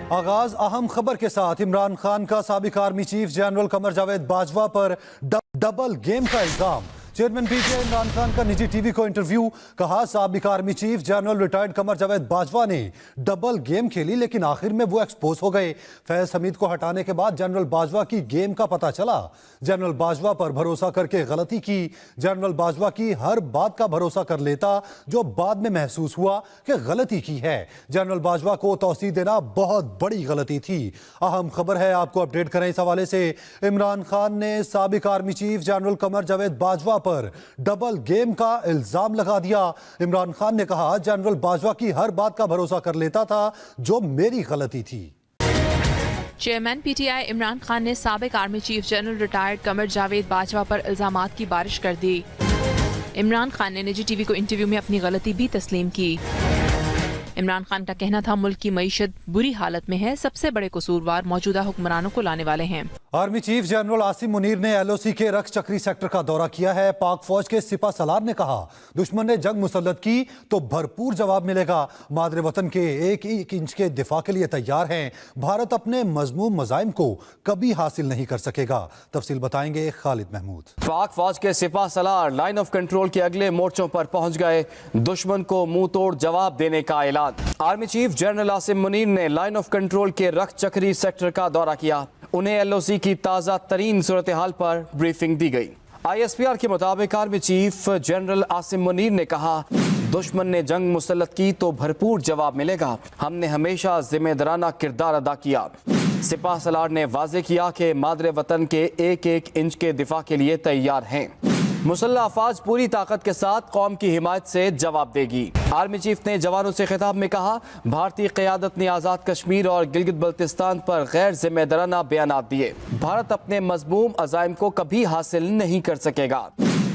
आगाज अहम खबर के साथ इमरान खान का साबिक army chief general Qamar Javed Bajwa पर डबल गेम का इल्जाम। चेयरमैन पीटीआई इमरान खान का निजी टीवी को इंटरव्यू। कहा साबिक army chief general retired Qamar Javed Bajwa ने डबल गेम खेली लेकिन आखिर में वो एक्सपोज हो गए। फैज हमीद को हटाने के बाद जनरल बाजवा की गेम का पता चला। जनरल बाजवा पर भरोसा करके गलती की। जनरल बाजवा की हर बात का भरोसा कर लेता जो बाद में महसूस हुआ कि गलती की है। जनरल बाजवा को तौसीह देना बहुत बड़ी गलती थी। अहम खबर है, आपको अपडेट करें इस हवाले से। इमरान खान ने साबिक army chief general Qamar Javed Bajwa पर डबल गेम का इल्जाम लगा दिया। इमरान खान ने कहा जनरल बाजवा की हर बात का भरोसा कर लेता था जो मेरी गलती थी। चेयरमैन पीटीआई इमरान खान ने साबिक army chief general retired Qamar Javed Bajwa पर इल्जामात की बारिश कर दी। इमरान खान ने निजी टीवी को इंटरव्यू में अपनी गलती भी तस्लीम की। इमरान खान का कहना था मुल्क की मईशत बुरी हालत में है, सबसे बड़े कसूरवार मौजूदा हुक्मरानों को लाने वाले हैं। Army chief general Asim Munir ने एलओसी के रख चक्री सेक्टर का दौरा किया है। पाक फौज के सिपा सलार ने कहा दुश्मन ने जंग मुसल्लत की तो भरपूर जवाब मिलेगा। मादरे वतन के एक एक इंच के दिफा के लिए तैयार हैं। भारत अपने मजमूम मज़ाइम को कभी हासिल नहीं कर सकेगा। तफसील बताएंगे खालिद महमूद। पाक फौज के सिपा सलार लाइन ऑफ कंट्रोल के अगले मोर्चों पर पहुंच गए। दुश्मन को मुंह तोड़ जवाब देने का ऐलान। Army chief general Asim Munir ने लाइन ऑफ कंट्रोल के रख चक्री सेक्टर का दौरा किया। उन्हें एलओसी की ताज़ा तरीन सूरत हाल पर ब्रीफिंग दी गई। ISPR के मुताबिक army chief general Asim Munir ने कहा दुश्मन ने जंग मुसल्लत की तो भरपूर जवाब मिलेगा। हमने हमेशा जिम्मेदाराना किरदार अदा किया। सिपा सलार ने वाजे किया कि मादरे वतन के एक एक इंच के दिफा के लिए तैयार हैं। मुसल्लह अफवाज पूरी ताकत के साथ कौम की हिमायत से जवाब देगी। आर्मी चीफ ने जवानों से खिताब में कहा भारतीय क़यादत ने आज़ाद कश्मीर और गिलगित बल्तिस्तान पर गैर जिम्मेदाराना बयानात दिए। भारत अपने मजमूम अज़ाइम को कभी हासिल नहीं कर सकेगा।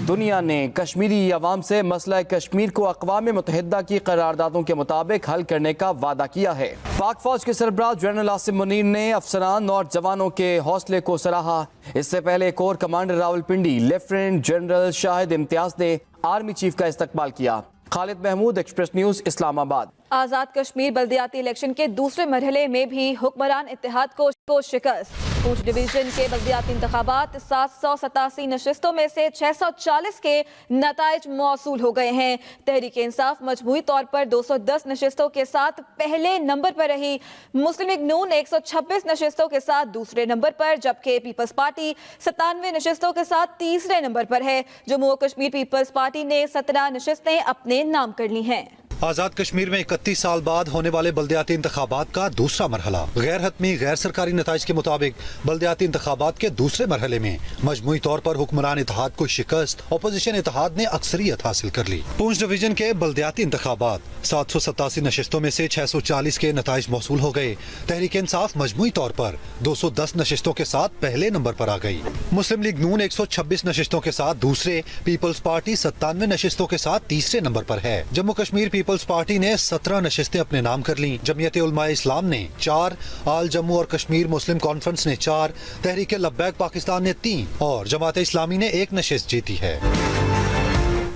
दुनिया ने कश्मीरी अवाम से मसला कश्मीर को अक़वाम मुत्तहिदा की करारदादों के मुताबिक हल करने का वादा किया है। पाक फौज के सरबराह जनरल आसिम मुनीर ने अफसरान और जवानों के हौसले को सराहा। इससे पहले core commander Rawalpindi lieutenant general Shahid Imtiaz ने आर्मी चीफ का इस्तकबाल किया। Khalid Mahmood, Express News, Islamabad. आज़ाद कश्मीर बल्दियाती इलेक्शन के दूसरे मरहले में भी हुक्मरान इत्तेहाद को शिकस्त। पूंछ डिवीजन के बल्दियाती इंतखाबात 787 नशिस्तों में से 640 के नताइज मौसूल हो गए हैं। तहरीक इंसाफ मजमूई तौर पर 210 नशिस्तों के साथ पहले नंबर पर रही। मुस्लिम लीग नून 126 नशिस्तों के साथ दूसरे नंबर पर, जबकि पीपल्स पार्टी 97 नशिस्तों के साथ तीसरे नंबर पर है। जम्मू और कश्मीर पीपल्स पार्टी ने 17 नशिस्तें अपने नाम कर ली हैं। आजाद कश्मीर में 31 साल बाद होने वाले बल्दियाती इंतखाबात का दूसरा मरहला। गैर हतमी गैर सरकारी नताइज के मुताबिक बल्दियाती इंतखाबात के दूसरे मरहले में मजमूई तौर पर हुक्मरान इत्तेहाद को शिकस्त, अपोजिशन इत्तेहाद ने अक्सरियत हासिल कर ली। पूंछ डिवीजन के बल्दियाती इंतखाबात 787 नशिस्तों में से 640 के नताइज मौसूल हो गए। तहरीक इंसाफ मजमूई तौर पर 210 नशिस्तों के साथ पहले नंबर पर आ गई। मुस्लिम लीग नून 126 नशिस्तों के साथ दूसरे, पीपल्स पार्टी 97 नशिस्तों के साथ तीसरे नंबर पर है। जम्मू कश्मीर पीपल्स पार्टी ने 17 नशिस्तें अपने नाम कर ली। जमीयत उलमाए इस्लाम ने 4, आल जम्मू और कश्मीर मुस्लिम कॉन्फ्रेंस ने 4, तहरीक लब्बैक पाकिस्तान ने 3 और जमात इस्लामी ने 1 नशिस्त जीती है।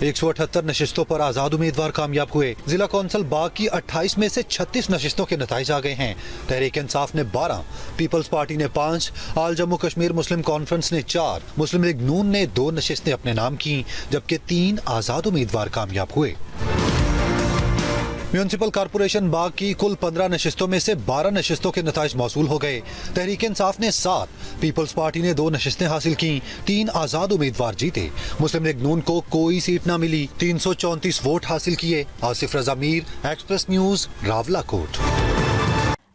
178 नशिस्तों पर आजाद उम्मीदवार कामयाब हुए। जिला कौंसिल बाग की 28 में से 36 नशिस्तों के नताइज आ गए हैं। तहरीक इंसाफ ने 12, पीपल्स पार्टी ने 5, आल जम्मू कश्मीर मुस्लिम कॉन्फ्रेंस ने 4, मुस्लिम लीग नून ने 2 नशिस्तें अपने नाम की, जबकि 3 आजाद उम्मीदवार कामयाब हुए। म्यूनिसिपल कॉर्पोरेशन बाग की कुल 15 नशिस्तों में से 12 नशिस्तों के नताइज मौसूल हो गए। तहरीक इंसाफ ने 7, पीपल्स पार्टी ने 2 नशिस्तें हासिल की, 3 आजाद उम्मीदवार जीते। मुस्लिम लीग नून को कोई सीट न मिली, 334 वोट हासिल किए। आसिफ रजा मीर, एक्सप्रेस न्यूज़, रावलाकोट।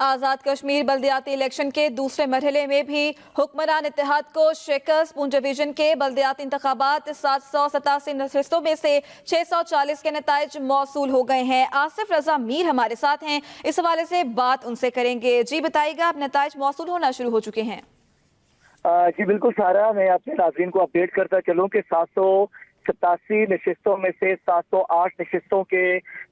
आज़ाद कश्मीर बल्दियाती इलेक्शन के दूसरे मरहले में भी हुक्मरान इत्तेहाद को शिकस्त। पूंछ डिवीजन के बल्दियाती इंतखाबात 787 नशिस्तों में से 640 के नताइज मौसूल हो गए हैं। आसिफ रजा मीर हमारे साथ हैं, इस हवाले से बात उनसे करेंगे। जी बताइएगा, अब नताइज मौसूल होना शुरू हो चुके हैं? जी बिल्कुल सारा, मैं अपने नाज़रीन को अपडेट करता चलूँ कि 787 नशिस्तों में से 708 नशिस्तों के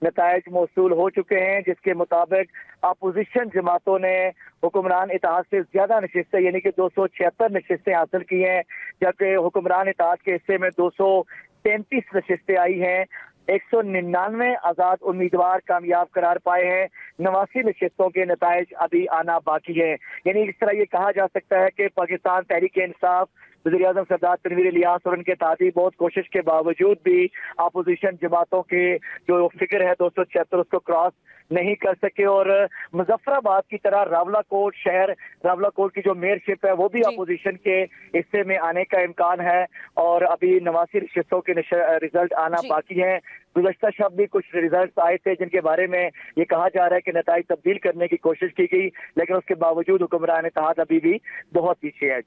नताइज मौसूल हो चुके हैं, जिसके मुताबिक अपोजिशन जमातों ने हुक्मरान इत्तेहाद से ज्यादा नशिस्तें यानी कि 276 नशिस्तें हासिल की हैं, जबकि हुक्मरान इत्तेहाद के हिस्से में 233 नशिस्तें आई हैं। 199 आजाद उम्मीदवार कामयाब करार पाए हैं। 89 नशिस्तों के नताइज अभी आना बाकी है। यानी इस तरह ये कहा जा सकता है कि पाकिस्तान तहरीक-ए-इंसाफ, वज़ीर-ए-आज़म सरदार तनवीर इलियास और उनके तादी बहुत कोशिश के बावजूद भी अपोजिशन जमातों के जो फिगर है 276 उसको क्रॉस नहीं कर सके। और मुजफ्फराबाद की तरह रावलाकोट शहर, रावलाकोट की जो मेयरशिप है वो भी अपोजिशन के हिस्से में आने का इम्कान है और अभी 89 नशिस्तों के रिजल्ट आना बाकी हैं। गुज़श्ता शब भी कुछ रिजल्ट आए थे जिनके बारे में ये कहा जा रहा है कि नताइज तब्दील करने की कोशिश की गई, लेकिन उसके बावजूद हुक्मरान इत्तेहाद अभी भी बहुत पीछे है।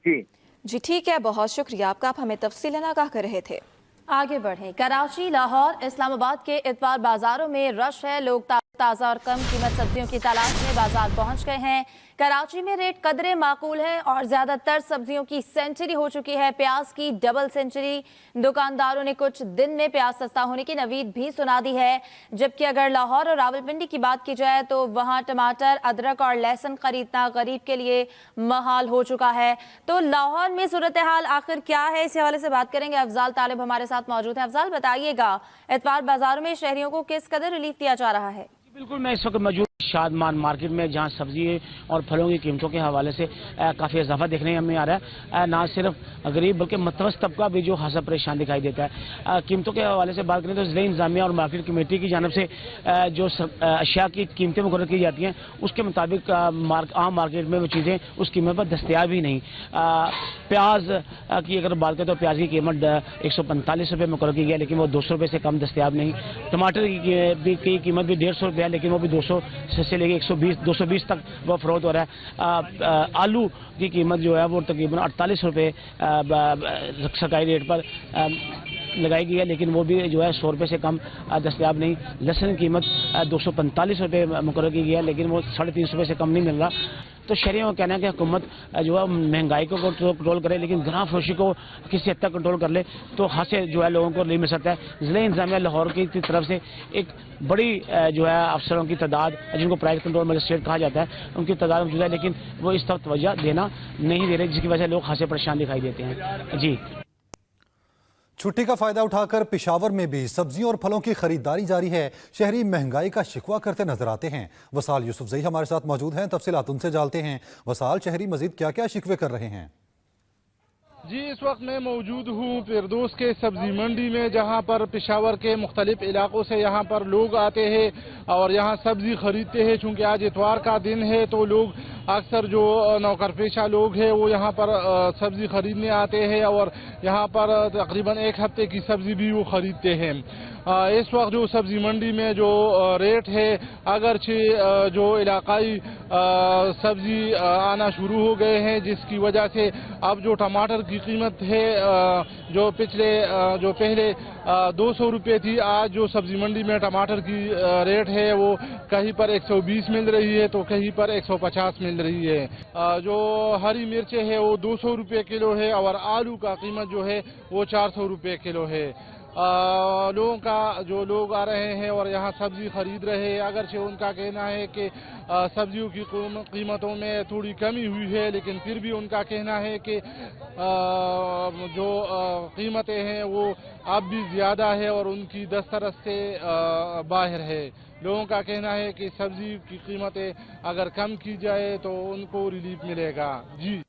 जी ठीक है, बहुत शुक्रिया आपका, आप हमें तफसीलन आगाह कर रहे थे। आगे बढ़ें। कराची, लाहौर, इस्लामाबाद के इतवार बाजारों में रश है। लोग ताज़ा और कम कीमत सब्जियों की तलाश में बाजार पहुंच गए हैं। कराची में रेट कदरे माकूल है और ज्यादातर सब्जियों की सेंचुरी हो चुकी है। प्याज की डबल सेंचुरी। दुकानदारों ने कुछ दिन में प्याज सस्ता होने की नवीद भी सुना दी है। जबकि अगर लाहौर और रावलपिंडी की बात की जाए तो वहां टमाटर, अदरक और लहसुन खरीदना गरीब के लिए महाल हो चुका है। तो लाहौर में सूरत हाल आखिर क्या है, इस हवाले से बात करेंगे। अफजाल तालिब हमारे साथ मौजूद है। अफजाल, बताइएगा इतवार बाजारों में शहरियों को किस कदर रिलीफ दिया जा रहा है? बिल्कुल, मैं इस वक्त मौजूद शादमान मार्केट में जहां सब्जी और फलों की कीमतों के हवाले से काफ़ी इजाफा देखने में आ रहा है। ना सिर्फ गरीब बल्कि मतवसत तबका भी जो खासा परेशान दिखाई देता है। कीमतों के हवाले से बात करें तो ज़िला इंतजामिया और मार्केट कमेटी की जानब से जो अशिया की कीमतें मुकर्रर की जाती हैं उसके मुताबिक आम मार्केट में वो चीज़ें उस कीमत पर दस्तियाब ही नहीं। प्याज की अगर बात करें तो प्याज की कीमत 145 रुपये मुकर्रर की गई है, लेकिन वो 200 रुपये से कम दस्तियाब नहीं। टमाटर की कीमत भी 150 रुपये है, लेकिन वो भी 200 से लेके 220 तक वो फरोख्त हो रहा है। आलू की कीमत जो है वो तकरीबन 48 रुपये सरकारी रेट पर लगाई गई है, लेकिन वो भी जो है 100 रुपये से कम दस्तियाब नहीं। लहसुन की कीमत 245 रुपये मुकर्रर की गई है, लेकिन वो 350 रुपये से कम नहीं मिल रहा। तो शहरियों का कहना है कि हुकूमत जो है महंगाई को कंट्रोल करे, लेकिन ग्राम फरोशी को किसी हद तक कंट्रोल कर ले तो हाथ से जो है लोगों को रिलीफ मिल सकता है। ज़िला इंतजामिया लाहौर की तरफ से एक बड़ी जो है अफसरों की तादाद, जिनको प्राइस कंट्रोल मजिस्ट्रेट कहा जाता है, उनकी तादाद मौजूद है, लेकिन वो इस तरफ तवज्जो देना नहीं दे रहे, जिसकी वजह से लोग खासे परेशान दिखाई देते हैं। जी, छुट्टी का फायदा उठाकर पेशावर में भी सब्जियों और फलों की खरीदारी जारी है। शहरी महंगाई का शिकवा करते नजर आते हैं। वसाल यूसुफजई हमारे साथ मौजूद हैं, तफसीलात उनसे जानते हैं। वसाल, शहरी मजीद क्या क्या शिकवे कर रहे हैं? जी, इस वक्त मैं मौजूद हूँ फिरदौस के सब्जी मंडी में, जहाँ पर पेशावर के मुख्तलिफ इलाकों से यहाँ पर लोग आते हैं और यहाँ सब्जी खरीदते हैं। चूँकि आज इतवार का दिन है तो लोग अक्सर जो नौकर पेशा लोग हैं वो यहाँ पर सब्जी खरीदने आते हैं और यहाँ पर तकरीबन एक हफ्ते की सब्जी भी वो खरीदते हैं। इस वक्त जो सब्जी मंडी में जो रेट है, अगरचे जो इलाकाई सब्जी आना शुरू हो गए हैं, जिसकी वजह से अब जो टमाटर की कीमत है जो पहले 200 रुपये थी, आज जो सब्जी मंडी में टमाटर की रेट है वो कहीं पर 120 मिल रही है तो कहीं पर 150 मिल रही है। जो हरी मिर्चें है वो 200 रुपये किलो है और आलू का कीमत जो है वो 400 रुपये किलो है। लोग आ रहे हैं और यहाँ सब्जी खरीद रहे हैं। अगरचे उनका कहना है कि सब्जियों की कीमतों में थोड़ी कमी हुई है, लेकिन फिर भी उनका कहना है कि जो कीमतें हैं वो अब भी ज़्यादा है और उनकी दस्तरस से बाहर है। लोगों का कहना है कि सब्जी की कीमतें अगर कम की जाए तो उनको रिलीफ मिलेगा। जी,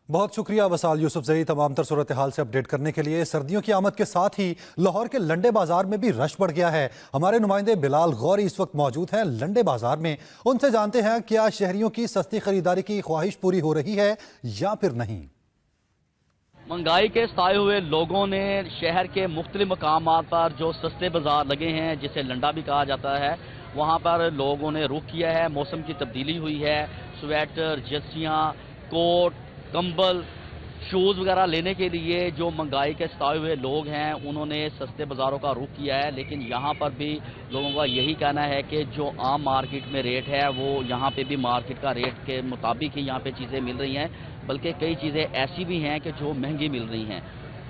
बहुत शुक्रिया वसाल यूसुफजई तमाम तर सूरत हाल से अपडेट करने के लिए। सर्दियों की आमद के साथ ही लाहौर के लंडे बाजार में भी रश बढ़ गया है। हमारे नुमाइंदे बिलाल गौरी इस वक्त मौजूद हैं लंडे बाजार में। उनसे जानते हैं क्या शहरियों की सस्ती खरीदारी की ख्वाहिश पूरी हो रही है या फिर नहीं। महंगाई के सताए हुए लोगों ने शहर के मुख्तलिफ मकामात पर जो सस्ते बाजार लगे हैं, जिसे लंडा भी कहा जाता है, वहाँ पर लोगों ने रुख किया है। मौसम की तब्दीली हुई है, स्वेटर, जर्सियाँ, कोट, कंबल, शूज़ वगैरह लेने के लिए जो महंगाई के सताए हुए लोग हैं उन्होंने सस्ते बाज़ारों का रुख किया है। लेकिन यहाँ पर भी लोगों का यही कहना है कि जो आम मार्केट में रेट है वो यहाँ पे भी मार्केट का रेट के मुताबिक ही यहाँ पे चीज़ें मिल रही हैं, बल्कि कई चीज़ें ऐसी भी हैं कि जो महंगी मिल रही हैं।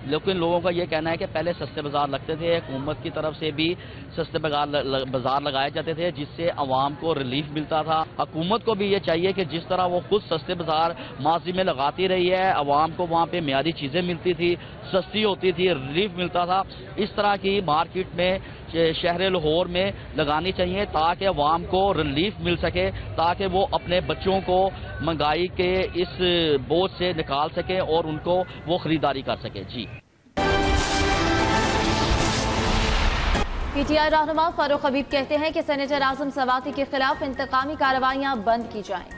लेकिन लोगों का ये कहना है कि पहले सस्ते बाज़ार लगते थे, हुकूमत की तरफ से भी सस्ते बाज़ार लगाए जाते थे जिससे आवाम को रिलीफ मिलता था। हुकूमत को भी ये चाहिए कि जिस तरह वो खुद सस्ते बाज़ार माजी में लगाती रही है, आवाम को वहाँ पे मियादी चीज़ें मिलती थी, सस्ती होती थी, रिलीफ मिलता था, इस तरह की मार्केट में شہر لاہور میں لگانی چاہیے تاکہ عوام کو ریلیف مل سکے، تاکہ وہ اپنے بچوں کو مہنگائی کے اس بوجھ سے نکال سکیں اور ان کو وہ خریداری کر سکیں۔ جی پی ٹی آئی رہنما فاروق حبیب کہتے ہیں کہ سینیٹر اعظم سواتی کے خلاف انتقامی کارروائیاں بند کی جائیں۔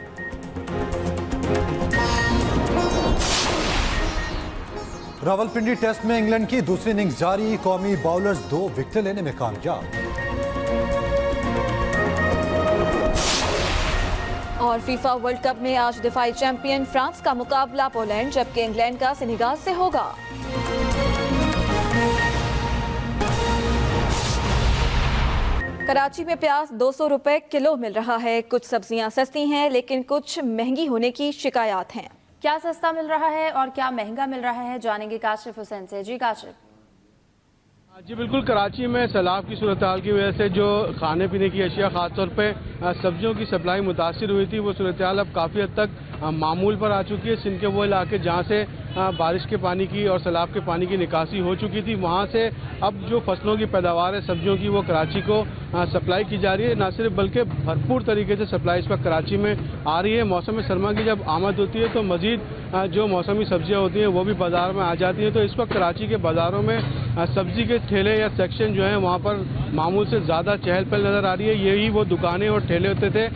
راولپنڈی ٹیسٹ میں انگلینڈ کی دوسری اننگز جاری، قومی باؤلرز 2 وکٹیں لینے میں کامیاب۔ اور فیفا ورلڈ کپ میں آج دفاعی چیمپئن فرانس کا مقابلہ پولینڈ، جبکہ انگلینڈ کا سینیگال سے ہوگا۔ کراچی میں پیاز 200 روپے کلو مل رہا ہے۔ کچھ سبزیاں سستی ہیں لیکن کچھ مہنگی ہونے کی شکایات ہیں۔ کیا سستا مل رہا ہے اور کیا مہنگا مل رہا ہے، جانیں گے کاشف حسین سے۔ جی کاشف۔ جی بالکل، کراچی میں سیلاب کی صورتحال کی وجہ سے جو کھانے پینے کی اشیاء خاص طور پہ سبزیوں کی سپلائی متاثر ہوئی تھی، وہ صورتحال اب کافی حد تک معمول پر آ چکی ہے۔ سندھ کے وہ علاقے جہاں سے بارش کے پانی کی اور سیلاب کے پانی کی نکاسی ہو چکی تھی، وہاں سے اب جو فصلوں کی پیداوار ہے سبزیوں کی، وہ کراچی کو سپلائی کی جا رہی ہے۔ نہ صرف بلکہ بھرپور طریقے سے سپلائی اس وقت کراچی میں آ رہی ہے۔ موسم سرما کی جب آمد ہوتی ہے تو مزید جو موسمی سبزیاں ہوتی ہیں وہ بھی بازار میں آ جاتی ہیں، تو اس وقت کراچی کے بازاروں میں سبزی کے ٹھیلے یا سیکشن جو ہیں وہاں پر معمول سے زیادہ چہل پہل نظر آ رہی ہے۔ یہی وہ دکانیں اور ٹھیلے ہوتے تھے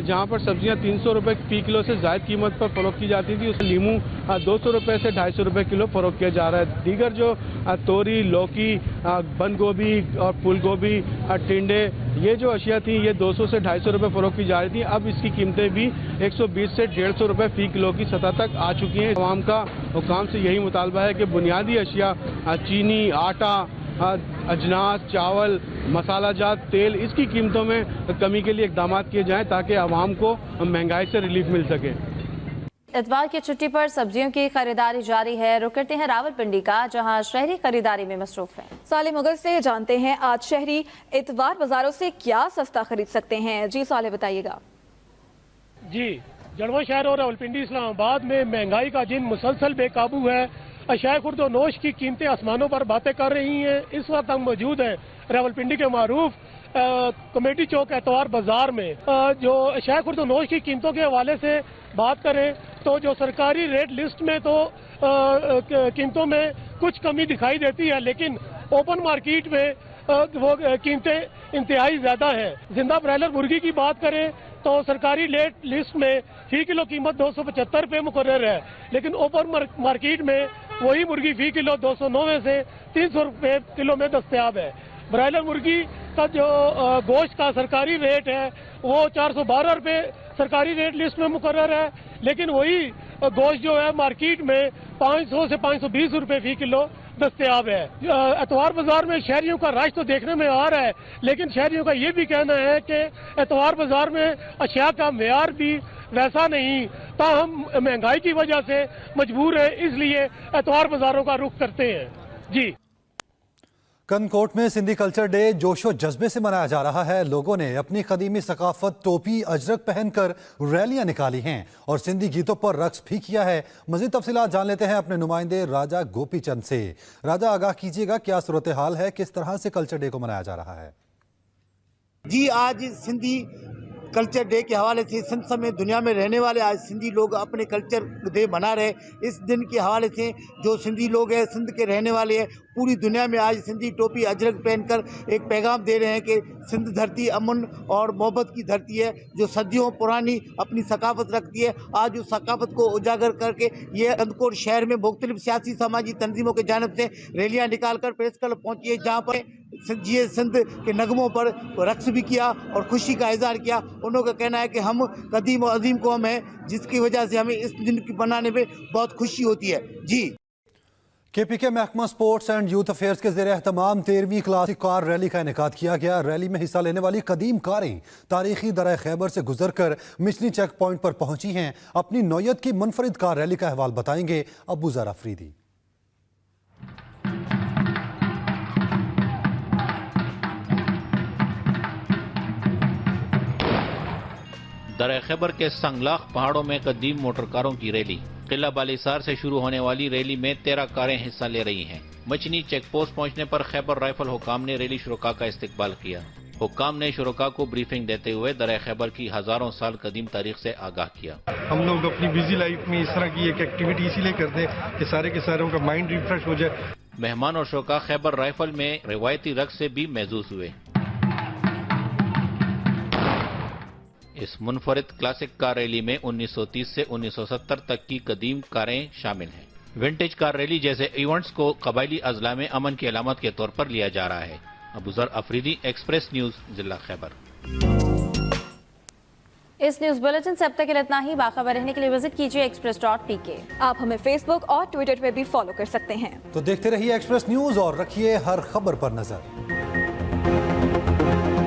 جہاں پر سبزیاں 300 روپے فی کلو سے زائد قیمت پر فروخت کی جاتی تھی۔ اس لیمو 200 روپے سے 250 روپے کلو فروخت کیا جا رہا ہے۔ دیگر جو توری، لوکی، بند گوبھی اور پھول گوبھی، ٹنڈے، یہ جو اشیاء تھیں یہ 200 سے 250 روپے فروخت کی جا رہی تھی۔ اب اس کی قیمتیں بھی 120 سے 150 روپے فی کلو کی سطح تک آ چکی ہیں۔ عوام کا حکام سے یہی مطالبہ ہے کہ بنیادی اشیاء چینی، آٹا، اجناس، چاول، مسالہ جات، تیل، اس کی قیمتوں میں کمی کے لیے اقدامات کیے جائیں تاکہ عوام کو مہنگائی سے ریلیف مل سکے۔ اتوار کی چھٹی پر سبزیوں کی خریداری جاری ہے۔ رک کرتے ہیں راولپنڈی کا، جہاں شہری خریداری میں مصروف ہیں۔ صالح مغل سے جانتے ہیں آج شہری اتوار بازاروں سے کیا سستا خرید سکتے ہیں۔ جی صالح بتائیے گا۔ جی، جڑواں شہر اور راولپنڈی اسلام آباد میں مہنگائی کا جن مسلسل بے قابو ہے۔ اشیاء خرد و نوش کی قیمتیں آسمانوں پر باتیں کر رہی ہیں۔ اس وقت ہم موجود ہیں راولپنڈی کے معروف کمیٹی چوک اتوار بازار میں۔ جو اشیاء خرد و نوش کی قیمتوں کے حوالے سے بات کریں تو جو سرکاری ریٹ لسٹ میں تو قیمتوں میں کچھ کمی دکھائی دیتی ہے، لیکن اوپن مارکیٹ میں وہ قیمتیں انتہائی زیادہ ہیں۔ زندہ برائلر مرغی کی بات کریں تو سرکاری ریٹ لسٹ میں فی کلو قیمت 275 روپے مقرر ہے، لیکن اوپن مارکیٹ میں وہی مرغی فی کلو 290 سے 300 روپے کلو میں دستیاب ہے۔ برائلر مرغی کا جو گوشت کا سرکاری ریٹ ہے وہ 412 روپے سرکاری ریٹ لسٹ میں مقرر ہے، لیکن وہی گوشت جو ہے مارکیٹ میں 500 سے 520 روپے فی کلو دستیاب ہے۔ اتوار بازار میں شہریوں کا رش تو دیکھنے میں آ رہا ہے، لیکن شہریوں کا یہ بھی کہنا ہے کہ اتوار بازار میں اشیاء کا معیار بھی ویسا نہیں، تاہم مہنگائی کی وجہ سے مجبور ہے، اس لیے اتوار بازاروں کا رخ کرتے ہیں۔ جی، کنکوٹ میں سندھی کلچر ڈے جوش و جذبے سے منایا جا رہا ہے۔ لوگوں نے اپنی قدیمی ثقافت ٹوپی اجرک پہن کر ریلیاں نکالی ہیں اور سندھی گیتوں پر رقص بھی کیا ہے۔ مزید تفصیلات جان لیتے ہیں اپنے نمائندے راجہ گوپی چند سے۔ راجہ، آگاہ کیجیے گا، کیا صورتحال ہے، کس طرح سے کلچر ڈے کو منایا جا رہا ہے؟ جی، آج سندھی کلچر ڈے کے حوالے سے سندھ سمیت دنیا میں رہنے والے آج سندھی لوگ اپنے کلچر ڈے منا رہے۔ اس دن کے حوالے سے جو سندھی لوگ ہیں، سندھ کے رہنے والے ہیں، پوری دنیا میں آج سندھی ٹوپی اجرک پہن کر ایک پیغام دے رہے ہیں کہ سندھ دھرتی امن اور محبت کی دھرتی ہے، جو صدیوں پرانی اپنی ثقافت رکھتی ہے۔ آج اس ثقافت کو اجاگر کر کے یہ کنکوٹ شہر میں مختلف سیاسی سماجی تنظیموں کی جانب سے ریلیاں نکال کر پریس کلب پہنچی ہے، جہاں پر سندھ کے نغموں پر رقص بھی کیا اور خوشی کا اظہار کیا۔ انہوں کا کہنا ہے کہ ہم قدیم و عظیم قوم ہیں، جس کی وجہ سے ہمیں اس دن کی منانے میں بہت خوشی ہوتی ہے۔ جی، کے پی کے محکمہ سپورٹس اینڈ یوتھ افیئرز کے زیر اہتمام 13ویں کلاسک کار ریلی کا انعقاد کیا گیا۔ ریلی میں حصہ لینے والی قدیم کاریں تاریخی درہ خیبر سے گزر کر مچھلی چیک پوائنٹ پر پہنچی ہیں۔ اپنی نوعیت کی منفرد کار ریلی کا احوال بتائیں گے ابوذر افریدی۔ درہ خیبر کے سنگلاخ پہاڑوں میں قدیم موٹر کاروں کی ریلی. قلعہ بالیسار سے شروع ہونے والی ریلی میں 13 کاریں حصہ لے رہی ہیں. مچنی چیک پوسٹ پہنچنے پر خیبر رائفل حکام نے ریلی شرکاء کا استقبال کیا. حکام نے شرکاء کو بریفنگ دیتے ہوئے درہ خیبر کی ہزاروں سال قدیم تاریخ سے آگاہ کیا. ہم لوگ اپنی بیزی لائف میں اس طرح کی ایک ایکٹیویٹی اسی لیے کرتے ہیں کہ سارے کے ساروں کا مائنڈ ریفریش ہو جائے. مہمان اور شرکاء خیبر رائفل میں روایتی رقص سے بھی محظوظ ہوئے. اس منفرد کلاسک کار ریلی میں 1930 سے 1970 تک کی قدیم کاریں شامل ہیں. ونٹیج کار ریلی جیسے ایونٹس کو قبائلی اضلاع میں امن کی علامت کے طور پر لیا جا رہا ہے. ابوذر افریدی، ایکسپریس نیوز، ضلع خیبر. اس نیوز بلیٹن سے اب تک اتنا ہی. باخبر رہنے کے لیے وزٹ کیجیے express.pk. آپ ہمیں فیس بک اور ٹویٹر پہ بھی فالو کر سکتے ہیں. تو دیکھتے رہیے ایکسپریس نیوز اور رکھیے ہر خبر پر نظر.